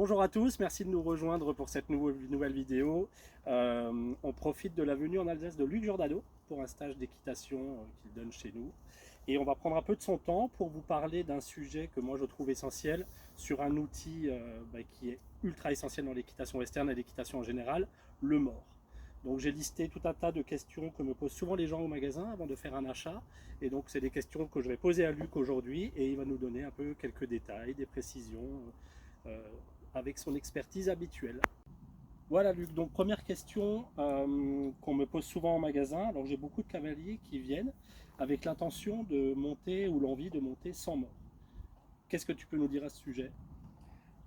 Bonjour à tous, merci de nous rejoindre pour cette nouvelle vidéo. On profite de la venue en Alsace de Luc Giordano pour un stage d'équitation qu'il donne chez nous. Et on va prendre un peu de son temps pour vous parler d'un sujet que moi je trouve essentiel sur un outil qui est ultra essentiel dans l'équitation western et l'équitation en général, le mors. Donc j'ai listé tout un tas de questions que me posent souvent les gens au magasin avant de faire un achat. Et donc c'est des questions que je vais poser à Luc aujourd'hui et il va nous donner un peu quelques détails, des précisions avec son expertise habituelle. Voilà Luc, donc première question qu'on me pose souvent en magasin. Alors j'ai beaucoup de cavaliers qui viennent avec l'intention de monter ou l'envie de monter sans mort. Qu'est-ce que tu peux nous dire à ce sujet?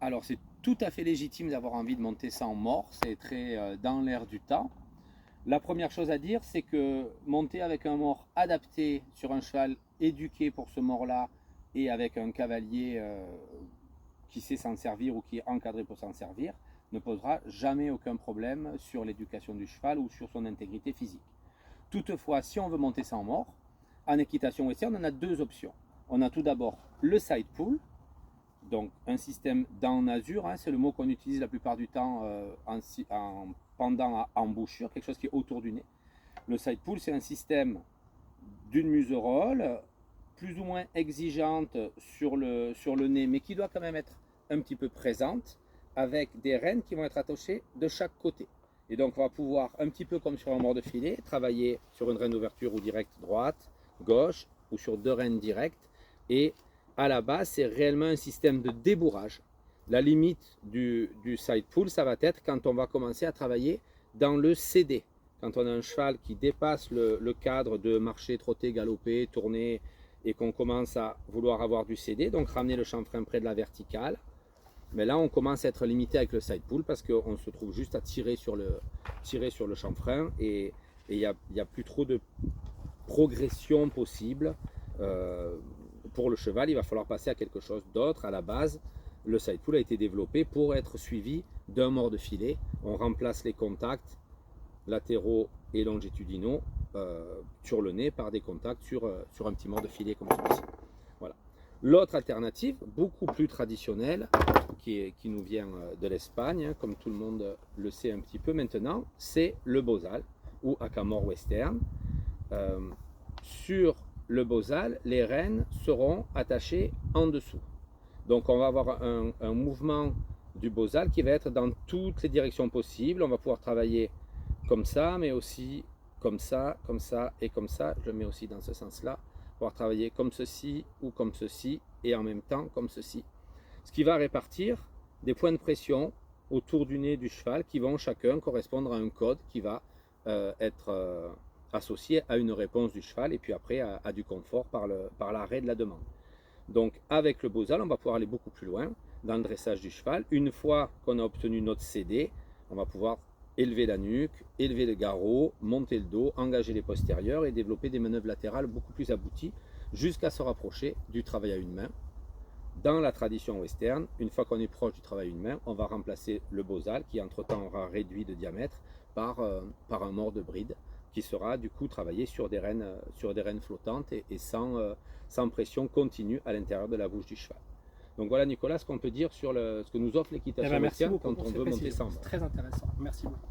Alors c'est tout à fait légitime d'avoir envie de monter sans mort, c'est très dans l'air du temps. La première chose à dire, c'est que monter avec un mort adapté sur un cheval éduqué pour ce mort-là et avec un cavalier qui sait s'en servir ou qui est encadré pour s'en servir, ne posera jamais aucun problème sur l'éducation du cheval ou sur son intégrité physique. Toutefois, si on veut monter sans mort, en équitation western, on a deux options. On a tout d'abord le side pull, donc un système dans Azur, hein, c'est le mot qu'on utilise la plupart du temps pendant à embouchure, quelque chose qui est autour du nez. Le side pull, c'est un système d'une muserolle plus ou moins exigeante sur le nez, mais qui doit quand même être un petit peu présente, avec des rênes qui vont être attachées de chaque côté. Et donc on va pouvoir, un petit peu comme sur un mort de filet, travailler sur une reine d'ouverture ou directe droite, gauche, ou sur deux rênes directes. Et à la base, c'est réellement un système de débourrage. La limite du side pull, ça va être quand on va commencer à travailler dans le CD. Quand on a un cheval qui dépasse le cadre de marcher, trotter, galoper, tourner, et qu'on commence à vouloir avoir du CD, donc ramener le chanfrein près de la verticale. Mais là, on commence à être limité avec le side pull parce qu'on se trouve juste à tirer sur le chanfrein et il n'y a plus trop de progression possible. Pour le cheval, il va falloir passer à quelque chose d'autre. À la base, le side pull a été développé pour être suivi d'un mort de filet. On remplace les contacts latéraux et longitudinaux sur le nez par des contacts sur un petit mort de filet comme celui-ci. Voilà. L'autre alternative, beaucoup plus traditionnelle, qui nous vient de l'Espagne, hein, comme tout le monde le sait un petit peu maintenant, c'est le bozal ou haka-mort western. Sur le bozal, les rênes seront attachées en dessous. Donc on va avoir un mouvement du bozal qui va être dans toutes les directions possibles. On va pouvoir travailler comme ça, mais aussi comme ça et comme ça. Je le mets aussi dans ce sens-là. Pouvoir travailler comme ceci ou comme ceci et en même temps comme ceci. Ce qui va répartir des points de pression autour du nez du cheval qui vont chacun correspondre à un code qui va être associé à une réponse du cheval et puis après à du confort par l'arrêt de la demande. Donc avec le bozal, on va pouvoir aller beaucoup plus loin dans le dressage du cheval. Une fois qu'on a obtenu notre CD, on va pouvoir élever la nuque, élever le garrot, monter le dos, engager les postérieurs et développer des manœuvres latérales beaucoup plus abouties jusqu'à se rapprocher du travail à une main. Dans la tradition western, une fois qu'on est proche du travail à une main, on va remplacer le bozal qui entre-temps aura réduit de diamètre par un mort de bride qui sera du coup travaillé sur des rênes flottantes et sans pression continue à l'intérieur de la bouche du cheval. Donc voilà Nicolas ce qu'on peut dire sur ce que nous offre l'équitation western quand on veut monter sans mort. C'est très intéressant, merci beaucoup.